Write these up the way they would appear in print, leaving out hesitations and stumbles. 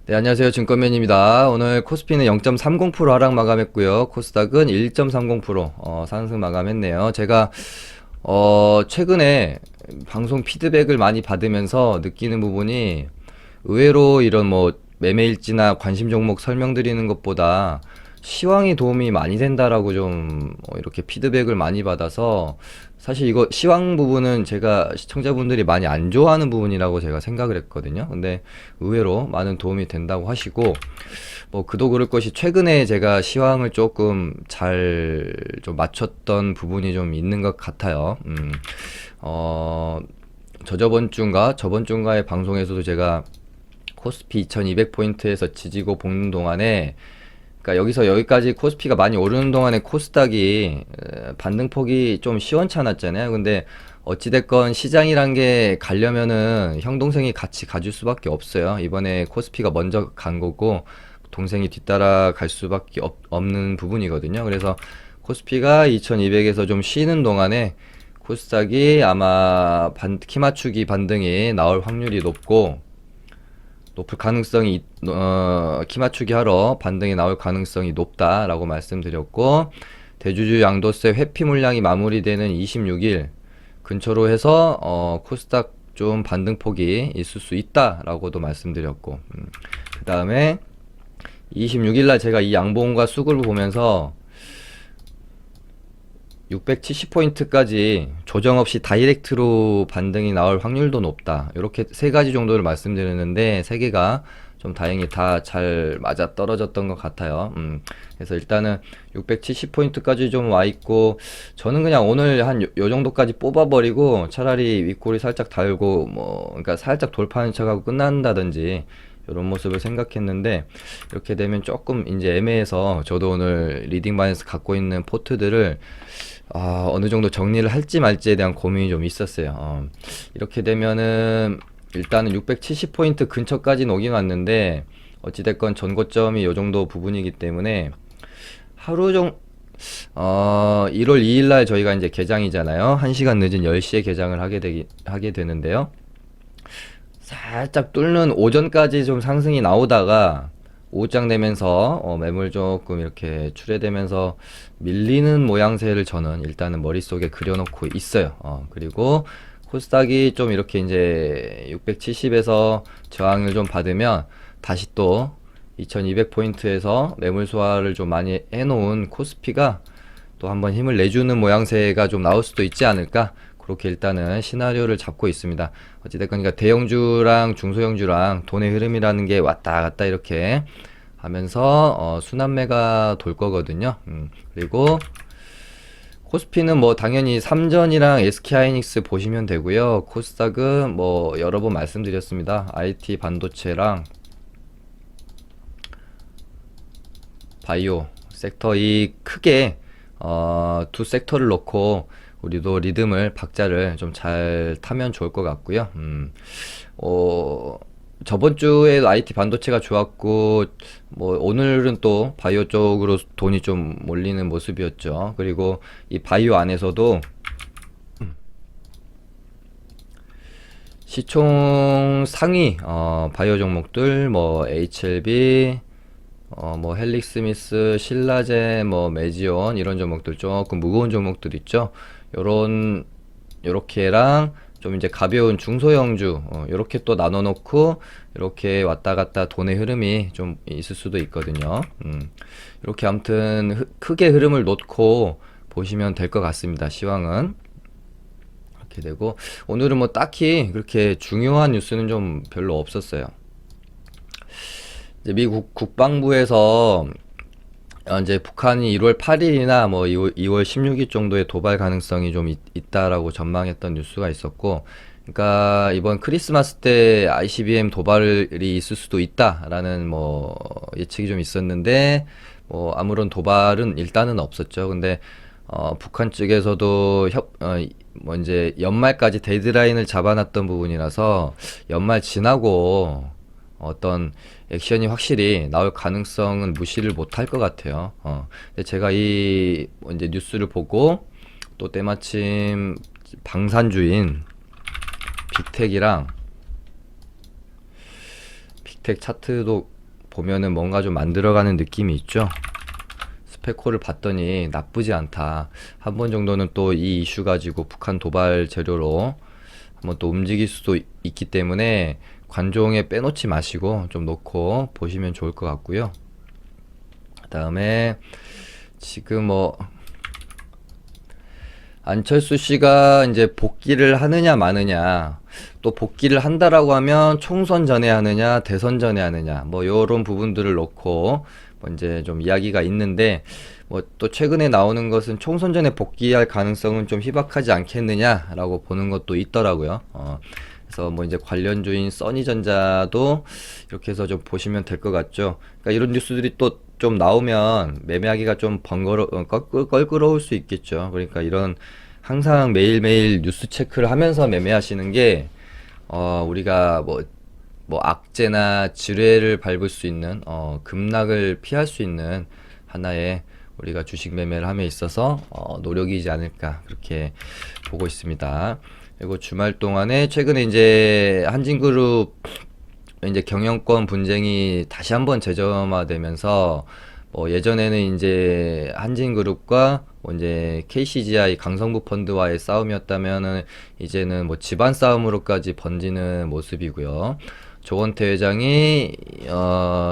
네, 안녕하세요. 증권맨입니다. 오늘 코스피는 0.30% 하락 마감했고요. 코스닥은 1.30% 상승 마감했네요. 제가 최근에 방송 피드백을 많이 받으면서 느끼는 부분이 의외로 이런 뭐 매매일지나 관심 종목 설명드리는 것보다 시황이 도움이 많이 된다라고 좀 이렇게 피드백을 많이 받아서, 사실 이거 시황 부분은 제가 시청자분들이 많이 안 좋아하는 부분이라고 제가 생각을 했거든요. 근데 의외로 많은 도움이 된다고 하시고, 뭐 그도 그럴 것이 최근에 제가 시황을 조금 잘 좀 맞췄던 부분이 좀 있는 것 같아요. 어, 저저번 주인가 저번 주인가의 방송에서도 제가 코스피 2200포인트에서 지지고 볶는 동안에, 그러니까 여기서 여기까지 코스피가 많이 오르는 동안에 코스닥이 반등폭이 좀 시원찮았잖아요. 근데 어찌됐건 시장이란 게 가려면은 형 동생이 같이 가줄 수밖에 없어요. 이번에 코스피가 먼저 간 거고 동생이 뒤따라 갈 수밖에 없는 부분이거든요. 그래서 코스피가 2200에서 좀 쉬는 동안에 코스닥이 아마 키 맞추기 반등이 나올 확률이 높을 가능성이 키 맞추기 하러 반등이 나올 가능성이 높다라고 말씀드렸고, 대주주 양도세 회피 물량이 마무리되는 26일 근처로 해서 코스닥 좀 반등폭이 있을 수 있다라고도 말씀드렸고, 그 다음에 26일 날 제가 이 양봉과 수급을 보면서 670포인트까지 조정 없이 다이렉트로 반등이 나올 확률도 높다, 이렇게 세 가지 정도를 말씀드렸는데 세 개가 좀 다행히 다 잘 맞아 떨어졌던 것 같아요. 그래서 일단은 670포인트까지 좀 와 있고, 저는 그냥 오늘 한 요 정도까지 뽑아버리고 차라리 윗골이 살짝 달고 뭐 그러니까 살짝 돌파하는 척하고 끝난다든지 이런 모습을 생각했는데, 이렇게 되면 조금 이제 애매해서 저도 오늘 리딩반에서 갖고 있는 포트들을 어느 정도 정리를 할지 말지에 대한 고민이 좀 있었어요. 이렇게 되면은 일단은 670포인트 근처까지는 오긴 왔는데, 어찌됐건 전고점이 요 정도 부분이기 때문에 하루 정 1월 2일 날 저희가 이제 개장이잖아요. 1시간 늦은 10시에 개장을 하게 되는데요. 살짝 뚫는 오전까지 좀 상승이 나오다가 오후장 되면서 매물 조금 이렇게 출회되면서 밀리는 모양새를 저는 일단은 머릿속에 그려놓고 있어요. 그리고 코스닥이 좀 이렇게 이제 670에서 저항을 좀 받으면 다시 또 2200포인트에서 매물 소화를 좀 많이 해놓은 코스피가 또 한번 힘을 내주는 모양새가 좀 나올 수도 있지 않을까, 그렇게 일단은 시나리오를 잡고 있습니다. 어찌됐건 그러니까 대형주랑 중소형주랑 돈의 흐름이라는 게 왔다 갔다 이렇게 하면서 순환매가 돌 거거든요. 그리고 코스피는 뭐 당연히 삼전이랑 SK하이닉스 보시면 되고요. 코스닥은 뭐 여러 번 말씀드렸습니다. IT 반도체랑 바이오 섹터, 이 크게 두 섹터를 놓고 우리도 리듬을 박자를 좀 잘 타면 좋을 것 같고요. 저번 주에 IT 반도체가 좋았고, 뭐 오늘은 또 바이오 쪽으로 돈이 좀 몰리는 모습이었죠. 그리고 이 바이오 안에서도 시총 상위 바이오 종목들 뭐 HLB, 뭐 헬릭스미스, 신라제, 뭐 메지온 이런 종목들, 조금 무거운 종목들 있죠. 요런 요렇게랑 좀 이제 가벼운 중소형주 요렇게 또 나눠 놓고 이렇게 왔다 갔다 돈의 흐름이 좀 있을 수도 있거든요. 이렇게 아무튼 크게 흐름을 놓고 보시면 될 것 같습니다. 시황은 이렇게 되고, 오늘은 뭐 딱히 그렇게 중요한 뉴스는 좀 별로 없었어요. 이제 미국 국방부에서 이제 북한이 1월 8일이나 뭐 2월 16일 정도의 도발 가능성이 좀 있다라고 전망했던 뉴스가 있었고, 그러니까 이번 크리스마스 때 ICBM 도발이 있을 수도 있다라는 뭐 예측이 좀 있었는데, 뭐 아무런 도발은 일단은 없었죠. 근데 북한 쪽에서도 뭐 이제 연말까지 데드라인을 잡아놨던 부분이라서 연말 지나고 어떤 액션이 확실히 나올 가능성은 무시를 못할 것 같아요. 근데 제가 이 이제 뉴스를 보고 또 때마침 방산주인 빅텍이랑 빅텍 차트도 보면은 뭔가 좀 만들어가는 느낌이 있죠. 스페코를 봤더니 나쁘지 않다. 한 번 정도는 또 이 이슈 가지고 북한 도발 재료로 한번 또 움직일 수도 있기 때문에 관종에 빼놓지 마시고 좀 놓고 보시면 좋을 것 같고요. 그다음에 지금 뭐 안철수 씨가 이제 복귀를 하느냐 마느냐, 또 복귀를 한다라고 하면 총선 전에 하느냐 대선 전에 하느냐, 뭐 요런 부분들을 놓고 뭐 이제 좀 이야기가 있는데, 뭐 또 최근에 나오는 것은 총선 전에 복귀할 가능성은 좀 희박하지 않겠느냐라고 보는 것도 있더라고요. 그래서 뭐 이제 관련주인 써니전자도 이렇게 해서 좀 보시면 될 것 같죠. 그러니까 이런 뉴스들이 또 좀 나오면 매매하기가 좀 껄끄러울 수 있겠죠. 그러니까 이런 항상 매일매일 뉴스 체크를 하면서 매매하시는 게 우리가 뭐 악재나 지뢰를 밟을 수 있는 급락을 피할 수 있는 하나의 우리가 주식 매매를 함에 있어서 노력이지 않을까 그렇게 보고 있습니다. 그리고 주말 동안에 최근에 이제 한진그룹 이제 경영권 분쟁이 다시 한번 재점화되면서 뭐 예전에는 이제 한진그룹과 뭐 이제 KCGI 강성부 펀드와의 싸움이었다면은 이제는 뭐 집안 싸움으로까지 번지는 모습이고요. 조원태 회장이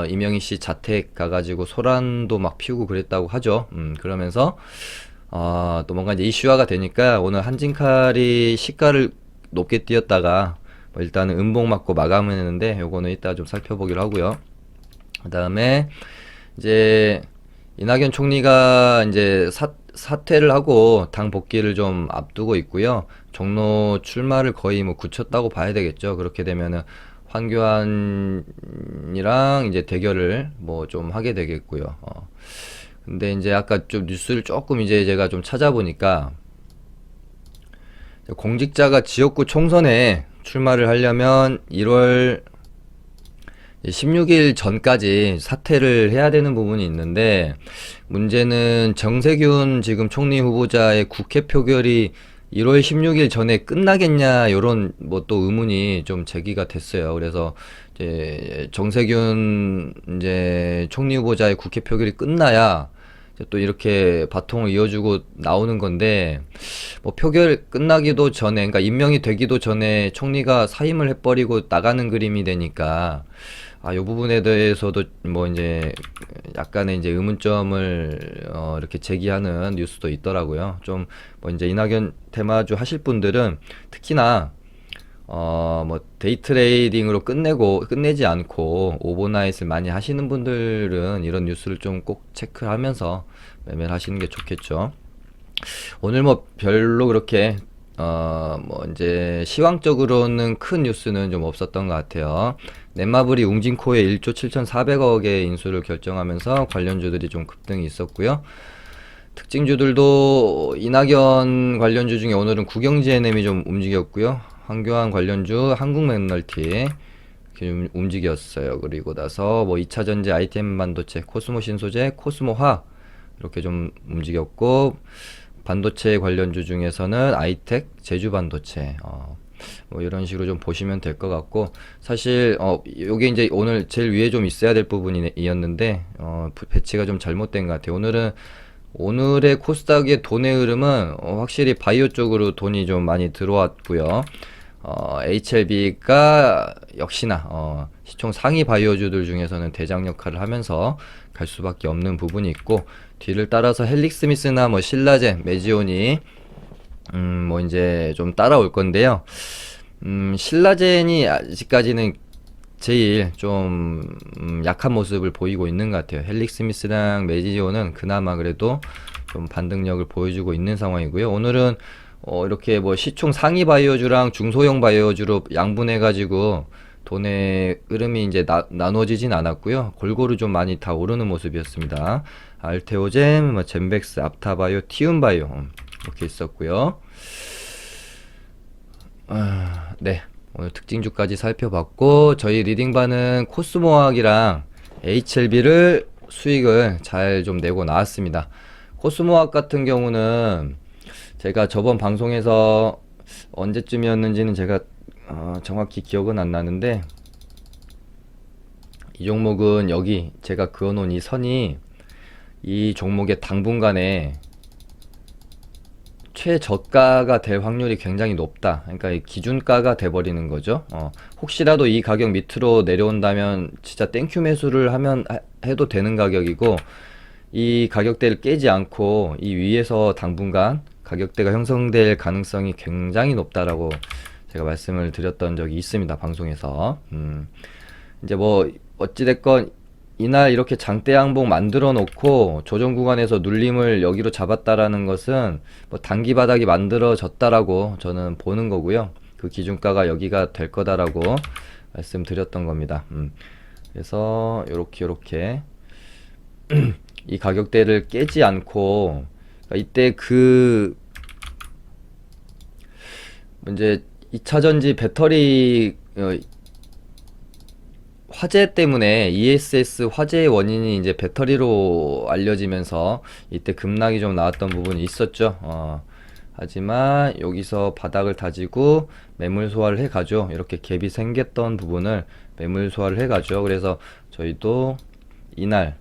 이명희 씨 자택 가가지고 소란도 막 피우고 그랬다고 하죠. 그러면서 또 뭔가 이제 이슈화가 되니까 오늘 한진칼이 시가를 높게 띄었다가 뭐 일단은 음봉 맞고 마감을 했는데 요거는 이따 좀 살펴보기로 하고요. 그 다음에 이제 이낙연 총리가 이제 사퇴를 하고 당 복귀를 좀 앞두고 있고요. 종로 출마를 거의 뭐 굳혔다고 봐야 되겠죠. 그렇게 되면은 황교안이랑 이제 대결을 뭐 좀 하게 되겠고요. 근데 이제 아까 좀 뉴스를 조금 이제 제가 좀 찾아보니까 공직자가 지역구 총선에 출마를 하려면 1월 16일 전까지 사퇴를 해야 되는 부분이 있는데, 문제는 정세균 지금 총리 후보자의 국회 표결이 1월 16일 전에 끝나겠냐, 요런 뭐 또 의문이 좀 제기가 됐어요. 그래서 이제 정세균 이제 총리 후보자의 국회 표결이 끝나야 이제 또 이렇게 바통을 이어주고 나오는 건데, 뭐 표결 끝나기도 전에, 그러니까 임명이 되기도 전에 총리가 사임을 해버리고 나가는 그림이 되니까, 요 부분에 대해서도 뭐 이제 약간의 이제 의문점을 이렇게 제기하는 뉴스도 있더라고요. 좀 뭐 이제 이낙연 테마주 하실 분들은 특히나 뭐 데이 트레이딩으로 끝내지 않고 오버나잇을 많이 하시는 분들은 이런 뉴스를 좀 꼭 체크하면서 매매를 하시는 게 좋겠죠. 오늘 뭐 별로 그렇게 뭐 이제 시황적으로는 큰 뉴스는 좀 없었던 것 같아요. 넷마블이 웅진코에 1조 7,400억의 인수를 결정하면서 관련주들이 좀 급등이 있었고요. 특징주들도 이낙연 관련주 중에 오늘은 국영지에nem이 좀 움직였고요. 황교안 관련주 한국맥널티 이렇게 좀 움직였어요. 그리고 나서 뭐 2차전지 ITM 반도체, 코스모 신소재, 코스모화 이렇게 좀 움직였고, 반도체 관련주 중에서는 아이텍, 제주반도체 뭐 이런 식으로 좀 보시면 될 것 같고, 사실 요게 이제 오늘 제일 위에 좀 있어야 될 부분이었는데 배치가 좀 잘못된 것 같아요. 오늘의 코스닥의 돈의 흐름은 확실히 바이오 쪽으로 돈이 좀 많이 들어왔고요. HLB가 역시나 시총 상위 바이오주들 중에서는 대장 역할을 하면서 갈 수밖에 없는 부분이 있고, 뒤를 따라서 헬릭스미스나 뭐 신라젠, 메지온이 뭐 이제 좀 따라올 건데요. 신라젠이 아직까지는 제일 좀 약한 모습을 보이고 있는 것 같아요. 헬릭스미스랑 메지온은 그나마 그래도 좀 반등력을 보여주고 있는 상황이고요. 오늘은 이렇게 뭐 시총 상위 바이오주랑 중소형 바이오주로 양분해가지고 돈의 흐름이 이제 나눠지진 않았고요. 골고루 좀 많이 다 오르는 모습이었습니다. 알테오젠, 뭐 젠백스, 앞타바이오, 티움바이오 이렇게 있었고요. 네, 오늘 특징주까지 살펴봤고, 저희 리딩반은 코스모학이랑 HLB를 수익을 잘 좀 내고 나왔습니다. 코스모학 같은 경우는 제가 저번 방송에서 언제쯤이었는지는 제가 정확히 기억은 안 나는데 이 종목은 여기 제가 그어놓은 이 선이 이 종목의 당분간에 최저가가 될 확률이 굉장히 높다. 그러니까 이 기준가가 돼버리는 거죠. 혹시라도 이 가격 밑으로 내려온다면 진짜 땡큐 매수를 하면 해도 되는 가격이고, 이 가격대를 깨지 않고 이 위에서 당분간 가격대가 형성될 가능성이 굉장히 높다라고 제가 말씀을 드렸던 적이 있습니다, 방송에서. 이제 뭐 어찌됐건 이날 이렇게 장대 양봉 만들어 놓고 조정 구간에서 눌림을 여기로 잡았다라는 것은 뭐 단기 바닥이 만들어졌다라고 저는 보는 거고요. 그 기준가가 여기가 될 거다라고 말씀드렸던 겁니다. 그래서 요렇게 이 가격대를 깨지 않고, 그러니까 이때 그 이제 2차전지 배터리 화재 때문에 ESS 화재의 원인이 이제 배터리로 알려지면서 이때 급락이 좀 나왔던 부분이 있었죠. 하지만 여기서 바닥을 다지고 매물 소화를 해가죠. 이렇게 갭이 생겼던 부분을 매물 소화를 해가죠. 그래서 저희도 이날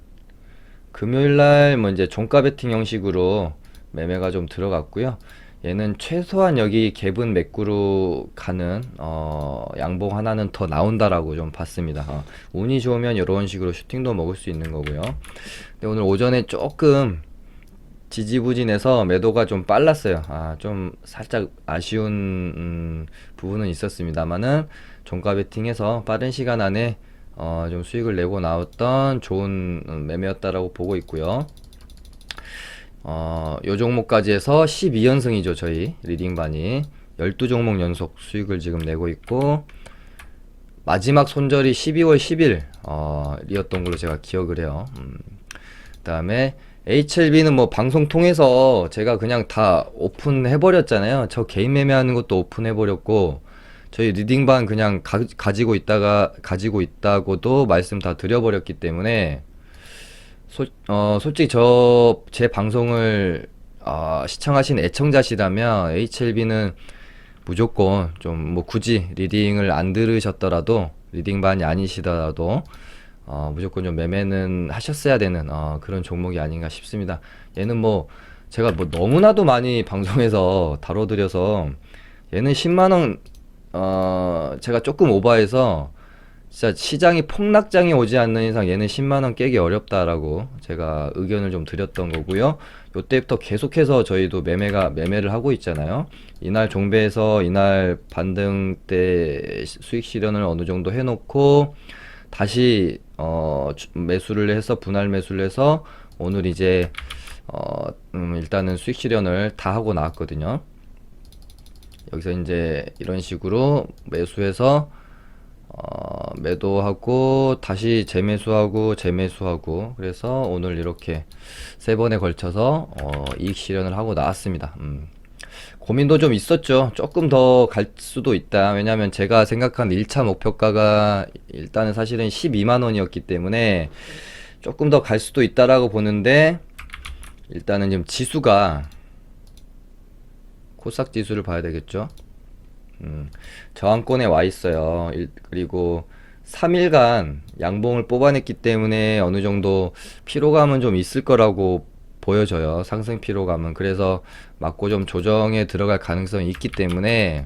금요일날 뭐 이제 종가 베팅 형식으로 매매가 좀 들어갔고요. 얘는 최소한 여기 갭은 매꾸로 가는 양봉 하나는 더 나온다라고 좀 봤습니다. 운이 좋으면 이런 식으로 슈팅도 먹을 수 있는 거고요. 근데 오늘 오전에 조금 지지부진해서 매도가 좀 빨랐어요. 좀 살짝 아쉬운 부분은 있었습니다만은 종가 베팅해서 빠른 시간 안에 좀 수익을 내고 나왔던 좋은 매매였다라고 보고 있고요. 요 종목까지 해서 12연승이죠. 저희 리딩반이 12종목 연속 수익을 지금 내고 있고, 마지막 손절이 12월 10일 이었던 걸로 제가 기억을 해요. 그 다음에 HLB는 뭐 방송 통해서 제가 그냥 다 오픈해 버렸잖아요. 저 개인 매매하는 것도 오픈해 버렸고, 저희 리딩반 그냥 가지고 있다고도 말씀 다 드려버렸기 때문에 솔직히 제 방송을 시청하신 애청자시라면 HLB는 무조건 좀 뭐 굳이 리딩을 안 들으셨더라도, 리딩반이 아니시더라도 무조건 좀 매매는 하셨어야 되는 그런 종목이 아닌가 싶습니다. 얘는 뭐 제가 뭐 너무나도 많이 방송에서 다뤄드려서, 얘는 10만원 제가 조금 오버해서 진짜 시장이 폭락장이 오지 않는 이상 얘는 10만원 깨기 어렵다라고 제가 의견을 좀 드렸던 거고요. 요때부터 계속해서 저희도 매매를 하고 있잖아요. 이날 종배에서 이날 반등 때 수익 실현을 어느 정도 해놓고 다시 매수를 해서 분할 매수를 해서 오늘 이제 일단은 수익 실현을 다 하고 나왔거든요. 여기서 이제 이런 식으로 매수해서 매도하고 다시 재매수하고 그래서 오늘 이렇게 3번에 걸쳐서 이익 실현을 하고 나왔습니다. 고민도 좀 있었죠. 조금 더 갈 수도 있다. 왜냐면 제가 생각한 1차 목표가가 일단은 사실은 12만원이었기 때문에 조금 더 갈 수도 있다라고 보는데, 일단은 지금 지수가 코스닥 지수를 봐야 되겠죠. 저항권에 와 있어요. 그리고 3일간 양봉을 뽑아냈기 때문에 어느 정도 피로감은 좀 있을 거라고 보여져요. 상승 피로감은. 그래서 맞고 좀 조정에 들어갈 가능성이 있기 때문에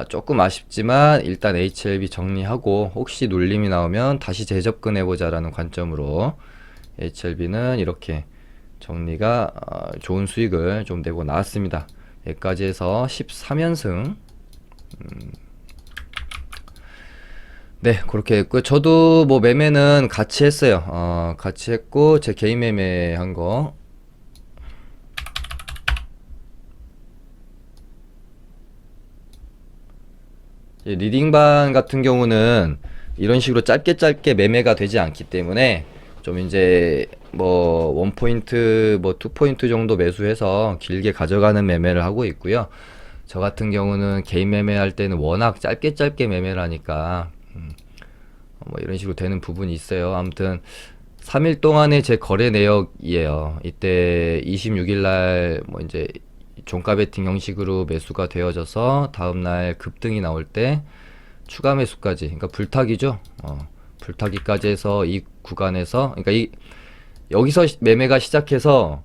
조금 아쉽지만 일단 HLB 정리하고 혹시 눌림이 나오면 다시 재접근해보자 라는 관점으로 HLB는 이렇게 정리가 좋은 수익을 좀 내고 나왔습니다. 여기까지 해서 13연승. 네, 그렇게 했고요. 저도 뭐 매매는 같이 했어요. 같이 했고, 제 개인 매매 한 거. 리딩반 같은 경우는 이런 식으로 짧게 매매가 되지 않기 때문에 좀 이제 뭐 1포인트 뭐 2포인트 정도 매수해서 길게 가져가는 매매를 하고 있고요. 저 같은 경우는 개인 매매할 때는 워낙 짧게 매매를 하니까 뭐 이런 식으로 되는 부분이 있어요. 아무튼 3일 동안의 제 거래 내역이에요. 이때 26일날 뭐 이제 종가 베팅 형식으로 매수가 되어져서 다음날 급등이 나올 때 추가 매수까지, 그러니까 불타기죠. 불타기까지 해서 이 구간에서, 그러니까 여기서 매매가 시작해서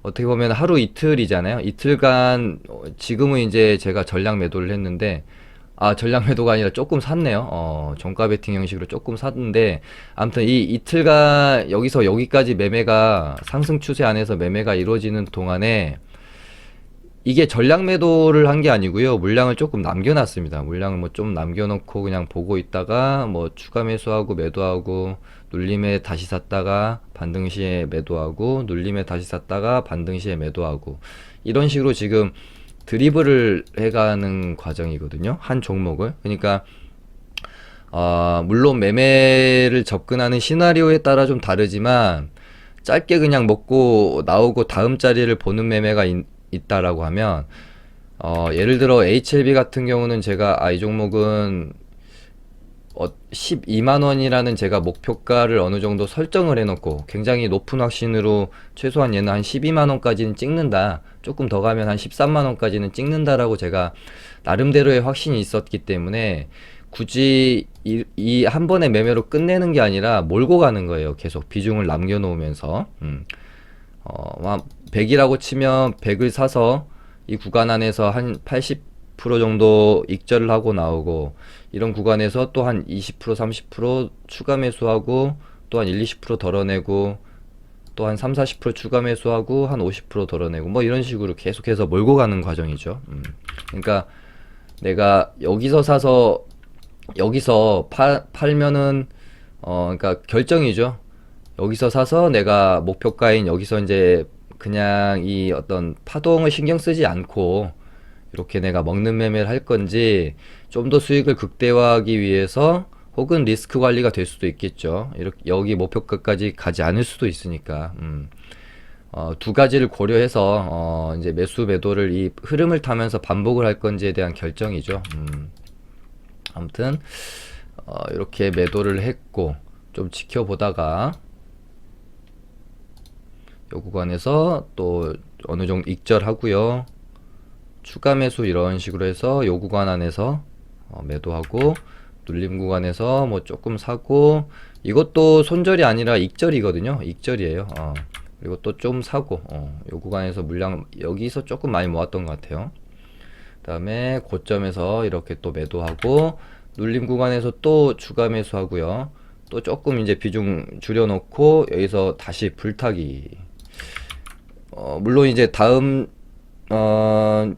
어떻게 보면 하루 이틀이잖아요. 이틀간, 지금은 이제 제가 전량 매도를 했는데, 전량 매도가 아니라 조금 샀네요. 종가 베팅 형식으로 조금 샀는데, 아무튼 이 이틀간 여기서 여기까지 매매가, 상승 추세 안에서 매매가 이루어지는 동안에, 이게 전량 매도를 한 게 아니고요. 물량을 조금 남겨놨습니다. 물량을 뭐 좀 남겨놓고 그냥 보고 있다가 뭐 추가 매수하고 매도하고, 눌림에 다시 샀다가 반등 시에 매도하고, 눌림에 다시 샀다가 반등 시에 매도하고, 이런 식으로 지금 드리블을 해가는 과정이거든요. 한 종목을. 그러니까 물론 매매를 접근하는 시나리오에 따라 좀 다르지만, 짧게 그냥 먹고 나오고 다음 자리를 보는 매매가 있다라고 하면, 예를 들어 HLB 같은 경우는 제가 이 종목은 12만원이라는 제가 목표가를 어느 정도 설정을 해놓고, 굉장히 높은 확신으로 최소한 얘는 한 12만원까지는 찍는다, 조금 더 가면 한 13만원까지는 찍는다라고 제가 나름대로의 확신이 있었기 때문에 굳이 이 한 번의 매매로 끝내는 게 아니라 몰고 가는 거예요. 계속 비중을 남겨놓으면서 100이라고 치면 100을 사서 이 구간 안에서 한 80% 정도 익절을 하고 나오고, 이런 구간에서 또 한 20% 30% 추가 매수하고, 또 한 1, 20% 덜어내고, 또 한 3, 40% 추가 매수하고, 한 50% 덜어내고, 뭐 이런 식으로 계속해서 몰고 가는 과정이죠. 그러니까 내가 여기서 사서 여기서 팔면은 그러니까 결정이죠. 여기서 사서 내가 목표가인 여기서 이제 그냥 이 어떤 파동을 신경 쓰지 않고 이렇게 내가 먹는 매매를 할 건지, 좀 더 수익을 극대화하기 위해서, 혹은 리스크 관리가 될 수도 있겠죠. 이렇게 여기 목표가까지 가지 않을 수도 있으니까. 두 가지를 고려해서 이제 매수 매도를 이 흐름을 타면서 반복을 할 건지에 대한 결정이죠. 아무튼 이렇게 매도를 했고 좀 지켜보다가 요 구간에서 또 어느 정도 익절하고요. 추가 매수 이런 식으로 해서 요 구간 안에서 매도하고, 눌림 구간에서 뭐 조금 사고, 이것도 손절이 아니라 익절이거든요. 익절이에요. 그리고 또 좀 사고, 요 구간에서 물량 여기서 조금 많이 모았던 것 같아요. 그 다음에 고점에서 이렇게 또 매도하고, 눌림 구간에서 또 추가 매수하고요. 또 조금 이제 비중 줄여놓고 여기서 다시 불타기. 물론 이제 다음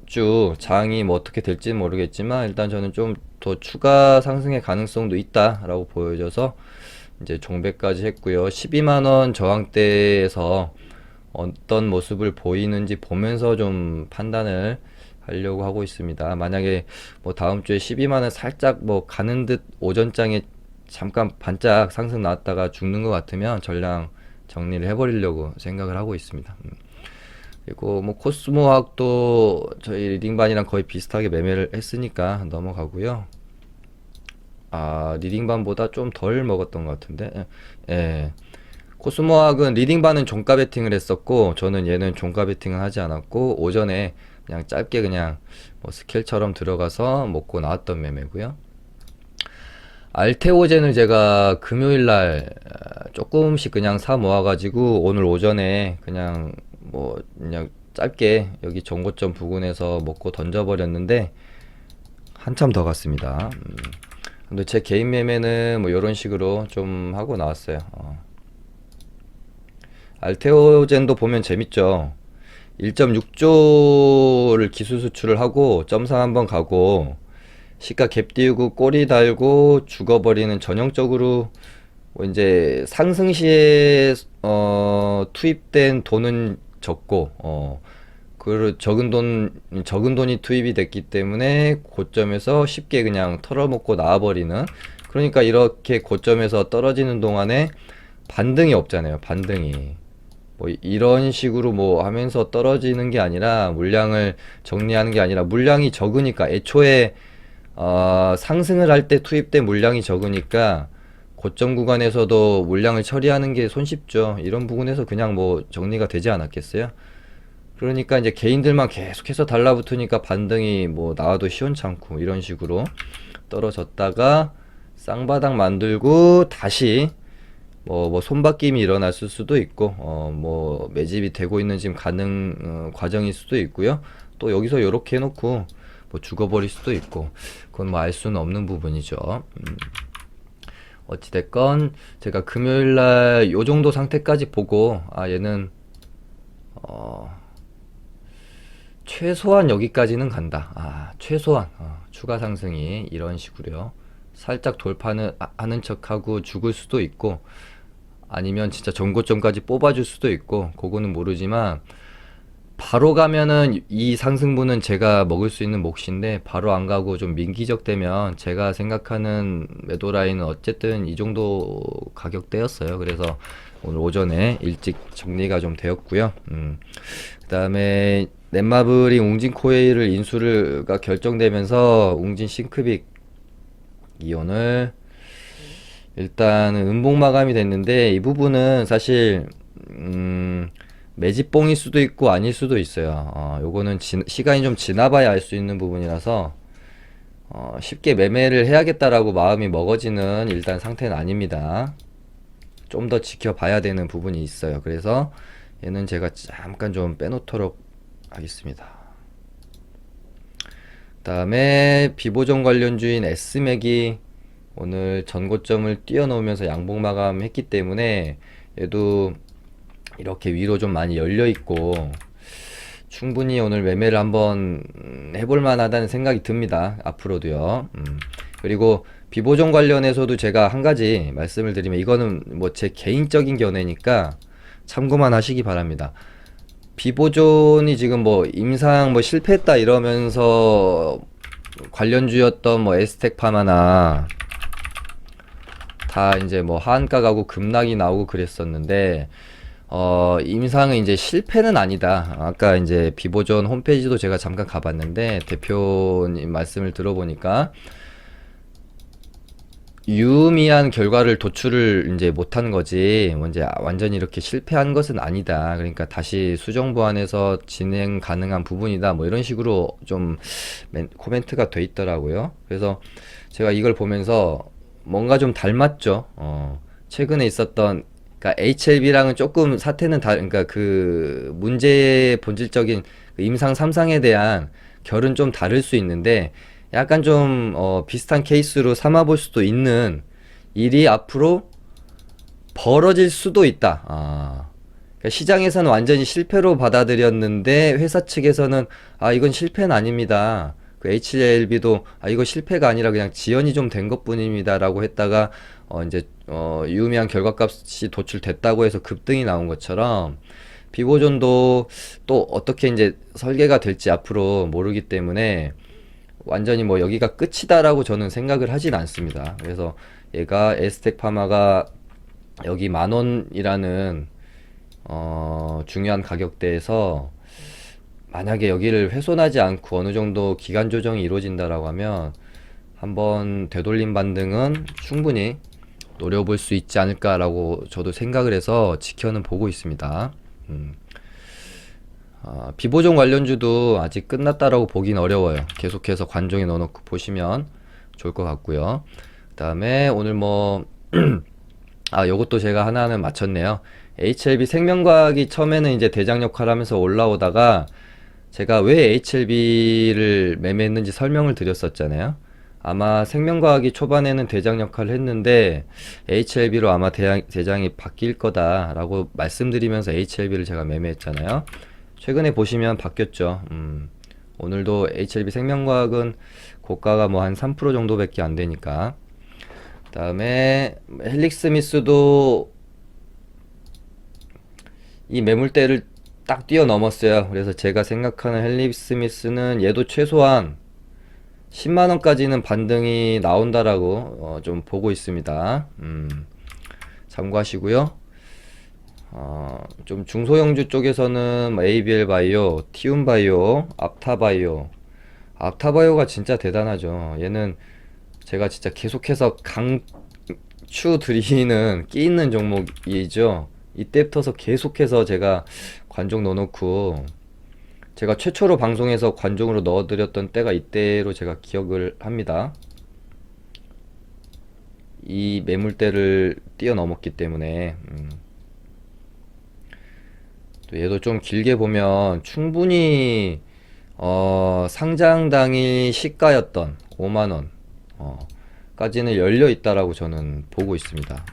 주 장이 뭐 어떻게 될지 모르겠지만, 일단 저는 좀 더 추가 상승의 가능성도 있다라고 보여져서 이제 종배까지 했고요. 12만원 저항대에서 어떤 모습을 보이는지 보면서 좀 판단을 하려고 하고 있습니다. 만약에 뭐 다음 주에 12만원 살짝 뭐 가는 듯 오전장에 잠깐 반짝 상승 나왔다가 죽는 것 같으면 전량 정리를 해버리려고 생각을 하고 있습니다. 그리고 뭐 코스모학도 저희 리딩반이랑 거의 비슷하게 매매를 했으니까 넘어가고요. 리딩반보다 좀 덜 먹었던 것 같은데, 예. 코스모학은 리딩반은 종가 베팅을 했었고, 저는 얘는 종가 베팅은 하지 않았고, 오전에 그냥 짧게 그냥 뭐 스킬처럼 들어가서 먹고 나왔던 매매고요. 알테오젠을 제가 금요일날 조금씩 그냥 사 모아가지고 오늘 오전에 그냥 뭐 그냥 짧게 여기 전고점 부근에서 먹고 던져버렸는데 한참 더 갔습니다. 근데 제 개인 매매는 뭐 이런 식으로 좀 하고 나왔어요. 알테오젠도 보면 재밌죠. 1.6조를 기술 수출을 하고 점상 한번 가고, 시가 갭 띄우고 꼬리 달고 죽어버리는, 전형적으로 뭐 이제 상승 시에 투입된 돈은 적고 그 적은 돈이 투입이 됐기 때문에 고점에서 쉽게 그냥 털어먹고 나와버리는, 그러니까 이렇게 고점에서 떨어지는 동안에 반등이 없잖아요. 반등이 뭐 이런 식으로 뭐 하면서 떨어지는 게 아니라, 물량을 정리하는 게 아니라, 물량이 적으니까, 애초에 상승을 할 때 투입된 물량이 적으니까 고점 구간에서도 물량을 처리하는 게 손쉽죠. 이런 부분에서 그냥 뭐 정리가 되지 않았겠어요? 그러니까 이제 개인들만 계속해서 달라붙으니까 반등이 뭐 나와도 시원찮고, 이런 식으로 떨어졌다가 쌍바닥 만들고 다시 뭐 손바뀜이 일어났을 수도 있고 뭐 매집이 되고 있는 지금 과정일 수도 있고요. 또 여기서 요렇게 해놓고 뭐 죽어버릴 수도 있고 그건 뭐 알 수는 없는 부분이죠. 어찌됐건 제가 금요일날 요 정도 상태까지 보고 얘는 최소한 여기까지는 간다. 최소한 추가 상승이 이런 식으로요. 살짝 돌파는 하는 척하고 죽을 수도 있고 아니면 진짜 전고점까지 뽑아줄 수도 있고 그거는 모르지만 바로 가면은 이 상승분은 제가 먹을 수 있는 몫인데 바로 안 가고 좀 민기적되면 제가 생각하는 매도 라인은 어쨌든 이 정도 가격대였어요. 그래서 오늘 오전에 일찍 정리가 좀 되었고요. 그 다음에 넷마블이 웅진 코웨이를 인수가 결정되면서 웅진 싱크빅 이온을 일단은 음봉 마감이 됐는데 이 부분은 사실 매집봉일 수도 있고 아닐 수도 있어요. 요거는 시간이 좀 지나봐야 알 수 있는 부분이라서 쉽게 매매를 해야겠다라고 마음이 먹어지는 일단 상태는 아닙니다. 좀 더 지켜봐야 되는 부분이 있어요. 그래서 얘는 제가 잠깐 좀 빼놓도록 하겠습니다. 그 다음에 비보정 관련주인 S맥이 오늘 전고점을 뛰어넘으면서 양봉 마감했기 때문에 얘도 이렇게 위로 좀 많이 열려 있고 충분히 오늘 매매를 한번 해볼 만하다는 생각이 듭니다. 앞으로도요. 그리고 비보정 관련해서도 제가 한 가지 말씀을 드리면 이거는 뭐 제 개인적인 견해니까 참고만 하시기 바랍니다. 비보존이 지금 뭐 임상 뭐 실패했다 이러면서 관련주였던 뭐 에스텍파마나 다 이제 뭐 하한가 가고 급락이 나오고 그랬었는데 임상은 이제 실패는 아니다. 아까 이제 비보존 홈페이지도 제가 잠깐 가봤는데 대표님 말씀을 들어보니까 유의미한 결과를 도출을 이제 못한 거지 이제 완전히 이렇게 실패한 것은 아니다. 그러니까 다시 수정 보완해서 진행 가능한 부분이다. 뭐 이런 식으로 좀 코멘트가 돼 있더라고요. 그래서 제가 이걸 보면서 뭔가 좀 닮았죠. 최근에 있었던 그러니까 HLB랑은 조금 사태는 그러니까 그 문제의 본질적인 그 임상 3상에 대한 결은 좀 다를 수 있는데 약간 좀 비슷한 케이스로 삼아볼 수도 있는 일이 앞으로 벌어질 수도 있다. 그러니까 시장에서는 완전히 실패로 받아들였는데 회사 측에서는 이건 실패는 아닙니다. 그 HLB도 이거 실패가 아니라 그냥 지연이 좀 된 것뿐입니다라고 했다가 이제 유의미한 결과값이 도출됐다고 해서 급등이 나온 것처럼 비보존도 또 어떻게 이제 설계가 될지 앞으로 모르기 때문에 완전히 뭐 여기가 끝이다라고 저는 생각을 하진 않습니다. 그래서 얘가 에스텍파마가 여기 10,000원이라는 중요한 가격대에서 만약에 여기를 훼손하지 않고 어느 정도 기간 조정이 이루어진다라고 하면 한번 되돌림 반등은 충분히 노려볼 수 있지 않을까라고 저도 생각을 해서 지켜는 보고 있습니다. 비보정 관련주도 아직 끝났다라고 보긴 어려워요. 계속해서 관종에 넣어놓고 보시면 좋을 것 같고요. 그 다음에 오늘 뭐 요것도 제가 하나는 맞췄네요. HLB 생명과학이 처음에는 이제 대장 역할을 하면서 올라오다가 제가 왜 HLB를 매매했는지 설명을 드렸었잖아요. 아마 생명과학이 초반에는 대장 역할을 했는데 HLB로 아마 대장이 바뀔 거다라고 말씀드리면서 HLB를 제가 매매했잖아요. 최근에 보시면 바뀌었죠. 오늘도 HLB 생명과학은 고가가 뭐 한 3% 정도밖에 안 되니까. 그 다음에 헬릭스미스도 이 매물대를 딱 뛰어넘었어요. 그래서 제가 생각하는 헬릭스미스는 얘도 최소한 10만원까지는 반등이 나온다라고 좀 보고 있습니다. 참고하시고요. 좀 중소형주 쪽에서는 ABL 바이오, 티움 바이오, 앞타 바이오. 앞타 바이오가 진짜 대단하죠. 얘는 제가 진짜 계속해서 강추 드리는 끼 있는 종목이죠. 이때부터서 계속해서 제가 관종 넣어놓고 제가 최초로 방송에서 관종으로 넣어드렸던 때가 이때로 제가 기억을 합니다. 이 매물대를 뛰어넘었기 때문에 또 얘도 좀 길게 보면 충분히 상장 당일 시가였던 5만원 까지는 열려 있다라고 저는 보고 있습니다.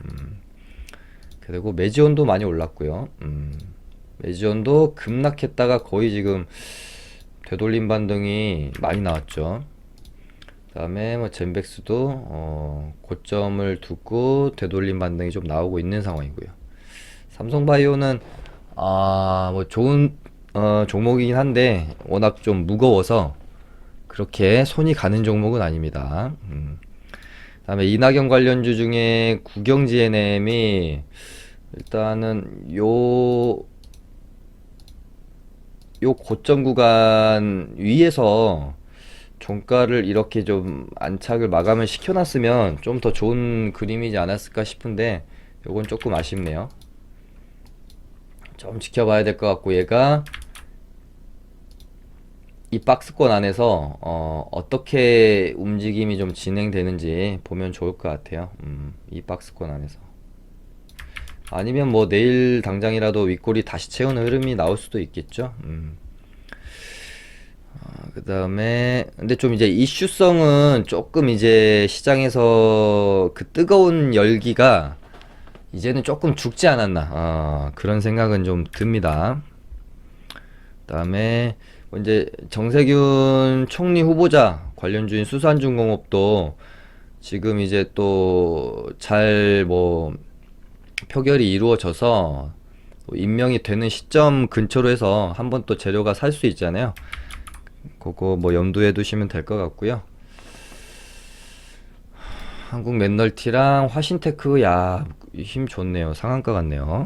그리고 매지온도 많이 올랐고요. 매지온도 급락했다가 거의 지금 되돌림 반등이 많이 나왔죠. 그다음에 뭐 젠백스도 고점을 두고 되돌림 반등이 좀 나오고 있는 상황이고요. 삼성바이오는 뭐 좋은 종목이긴 한데 워낙 좀 무거워서 그렇게 손이 가는 종목은 아닙니다. 그다음에 이낙연 관련주 중에 국영 GNM이 일단은 요 고점 구간 위에서 종가를 이렇게 좀 안착을 마감을 시켜놨으면 좀 더 좋은 그림이지 않았을까 싶은데 요건 조금 아쉽네요. 좀 지켜봐야 될 것 같고, 얘가 이 박스권 안에서 어떻게 움직임이 좀 진행되는지 보면 좋을 것 같아요. 이 박스권 안에서. 아니면 뭐 내일 당장이라도 윗골이 다시 채우는 흐름이 나올 수도 있겠죠. 그 다음에 근데 좀 이제 이슈성은 조금 이제 시장에서 그 뜨거운 열기가 이제는 조금 죽지 않았나 그런 생각은 좀 듭니다. 그 다음에 뭐 이제 정세균 총리 후보자 관련주인 수산중공업도 지금 이제 또 잘 뭐 표결이 이루어져서 임명이 되는 시점 근처로 해서 한번 또 재료가 살 수 있잖아요. 그거 뭐 염두에 두시면 될 것 같고요. 한국 맨널티랑 화신테크, 야, 힘 좋네요. 상한가 같네요.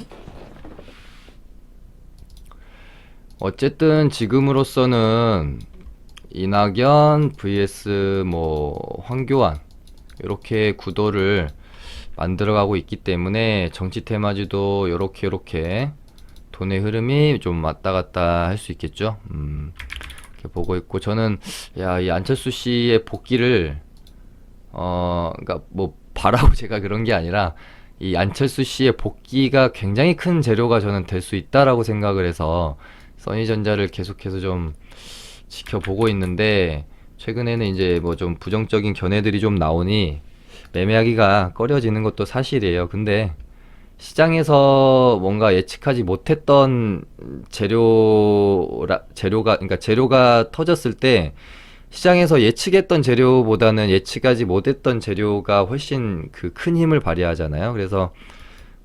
어쨌든 지금으로서는 이낙연 vs 뭐 황교안 이렇게 구도를 만들어가고 있기 때문에 정치 테마주도 요렇게 돈의 흐름이 좀 왔다 갔다 할 수 있겠죠. 이렇게 보고 있고, 저는 이 안철수 씨의 복귀를 그러니까 뭐 바라고 제가 그런 게 아니라 이 안철수 씨의 복귀가 굉장히 큰 재료가 저는 될 수 있다라고 생각을 해서 써니전자를 계속해서 좀 지켜보고 있는데, 최근에는 이제 뭐 좀 부정적인 견해들이 좀 나오니 매매하기가 꺼려지는 것도 사실이에요. 근데 시장에서 뭔가 예측하지 못했던 그러니까 재료가 터졌을 때 시장에서 예측했던 재료보다는 예측하지 못했던 재료가 훨씬 그 큰 힘을 발휘하잖아요. 그래서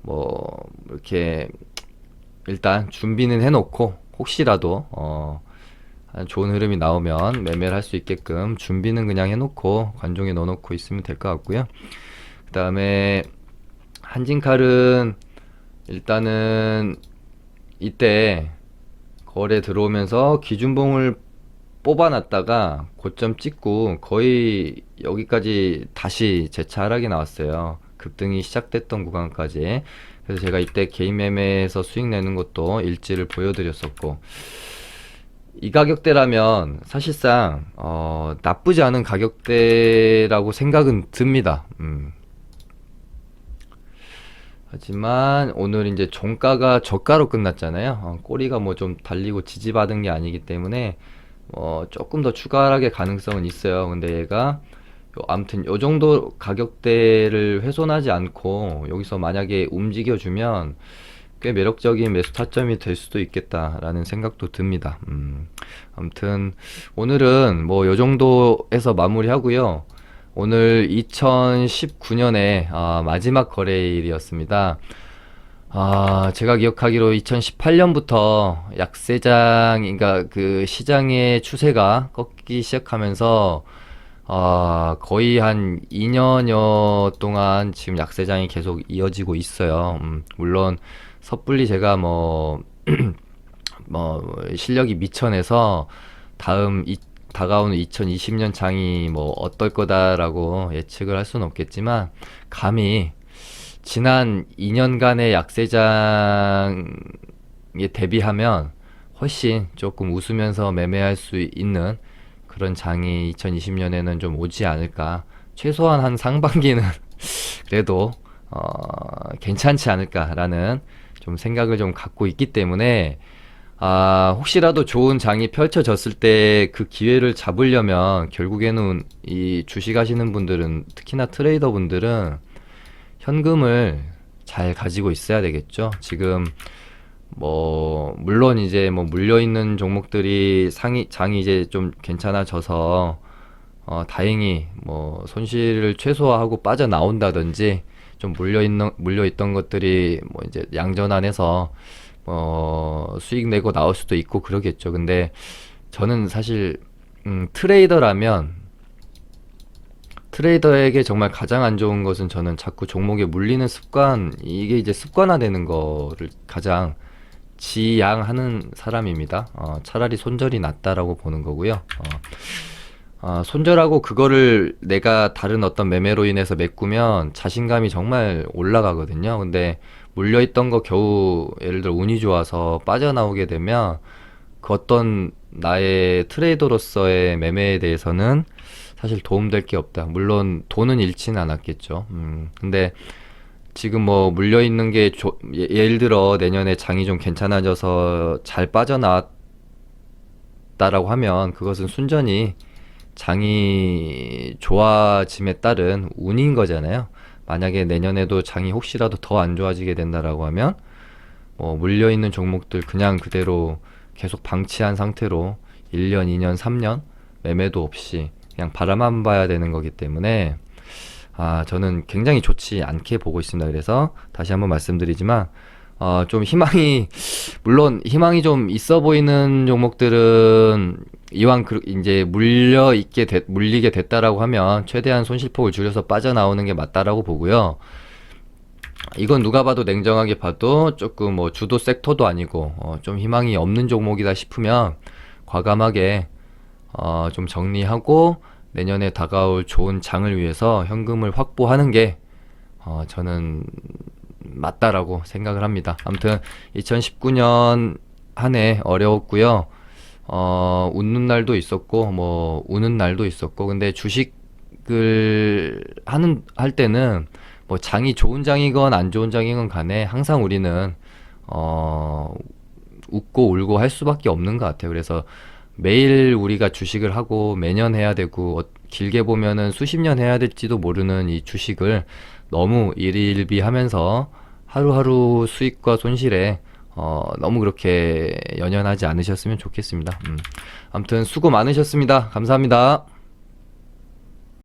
뭐 이렇게 일단 준비는 해놓고 혹시라도 좋은 흐름이 나오면 매매를 할 수 있게끔 준비는 그냥 해놓고 관종에 넣어놓고 있으면 될 것 같고요. 그 다음에 한진칼은 일단은 이때 거래 들어오면서 기준봉을 뽑아놨다가 고점 찍고 거의 여기까지 다시 재차 하락이 나왔어요. 급등이 시작됐던 구간까지. 그래서 제가 이때 개인 매매에서 수익 내는 것도 일지를 보여드렸었고, 이 가격대라면 사실상 나쁘지 않은 가격대라고 생각은 듭니다. 하지만 오늘 이제 종가가 저가로 끝났잖아요. 꼬리가 뭐 좀 달리고 지지받은 게 아니기 때문에 조금 더 추가 하락의 가능성은 있어요. 근데 얘가 아무튼 요 정도 가격대를 훼손하지 않고 여기서 만약에 움직여주면 꽤 매력적인 매수 타점이 될 수도 있겠다라는 생각도 듭니다. 아무튼 오늘은 뭐 요 정도에서 마무리하고요. 오늘 2019년에 마지막 거래일이었습니다. 제가 기억하기로 2018년부터 약세장, 그러니까 그 시장의 추세가 꺾이기 시작하면서 거의 한 2년여 동안 지금 약세장이 계속 이어지고 있어요. 물론 섣불리 제가 뭐 실력이 미천해서 다가오는 2020년 장이 뭐 어떨 거다라고 예측을 할 수는 없겠지만, 감히 지난 2년간의 약세장에 대비하면 훨씬 조금 웃으면서 매매할 수 있는 그런 장이 2020년에는 좀 오지 않을까. 최소한 한 상반기는 그래도 괜찮지 않을까라는 좀 생각을 좀 갖고 있기 때문에 혹시라도 좋은 장이 펼쳐졌을 때 그 기회를 잡으려면 결국에는 이 주식 하시는 분들은, 특히나 트레이더 분들은 현금을 잘 가지고 있어야 되겠죠. 지금 뭐 물론 이제 뭐 물려 있는 종목들이 장이 이제 좀 괜찮아져서 다행히 뭐 손실을 최소화하고 빠져나온다든지, 좀 물려 있던 것들이 뭐 이제 양전환해서 수익 내고 나올 수도 있고 그러겠죠. 근데 저는 사실 트레이더라면, 트레이더에게 정말 가장 안 좋은 것은, 저는 자꾸 종목에 물리는 습관, 이게 이제 습관화되는 거를 가장 지양하는 사람입니다. 차라리 손절이 낫다라고 보는 거고요. 손절하고 그거를 내가 다른 어떤 매매로 인해서 메꾸면 자신감이 정말 올라가거든요. 근데 물려있던 거 겨우 예를 들어 운이 좋아서 빠져나오게 되면 그 어떤 나의 트레이더로서의 매매에 대해서는 사실 도움될 게 없다. 물론 돈은 잃지는 않았겠죠. 근데 지금 뭐 물려있는 게 예를 들어 내년에 장이 좀 괜찮아져서 잘 빠져나왔다라고 하면 그것은 순전히 장이 좋아짐에 따른 운인 거잖아요. 만약에 내년에도 장이 혹시라도 더 안 좋아지게 된다라고 하면 뭐 물려있는 종목들 그냥 그대로 계속 방치한 상태로 1년, 2년, 3년 매매도 없이 그냥 바라만 봐야 되는 거기 때문에 저는 굉장히 좋지 않게 보고 있습니다. 그래서 다시 한번 말씀드리지만 좀 물론 희망이 좀 있어 보이는 종목들은 이왕 이제 물리게 됐다라고 하면 최대한 손실폭을 줄여서 빠져나오는 게 맞다라고 보고요. 이건 누가 봐도, 냉정하게 봐도 조금 뭐 주도 섹터도 아니고 좀 희망이 없는 종목이다 싶으면 과감하게 좀 정리하고 내년에 다가올 좋은 장을 위해서 현금을 확보하는 게 저는 맞다라고 생각을 합니다. 아무튼 2019년 한 해 어려웠고요. 웃는 날도 있었고 뭐 우는 날도 있었고, 근데 주식을 할 때는 뭐 장이 좋은 장이건 안 좋은 장이건 간에 항상 우리는 웃고 울고 할 수밖에 없는 것 같아요. 그래서 매일 우리가 주식을 하고 매년 해야 되고 길게 보면은 수십 년 해야 될지도 모르는 이 주식을 너무 일일비하면서 하루하루 수익과 손실에 너무 그렇게 연연하지 않으셨으면 좋겠습니다. 아무튼 수고 많으셨습니다. 감사합니다.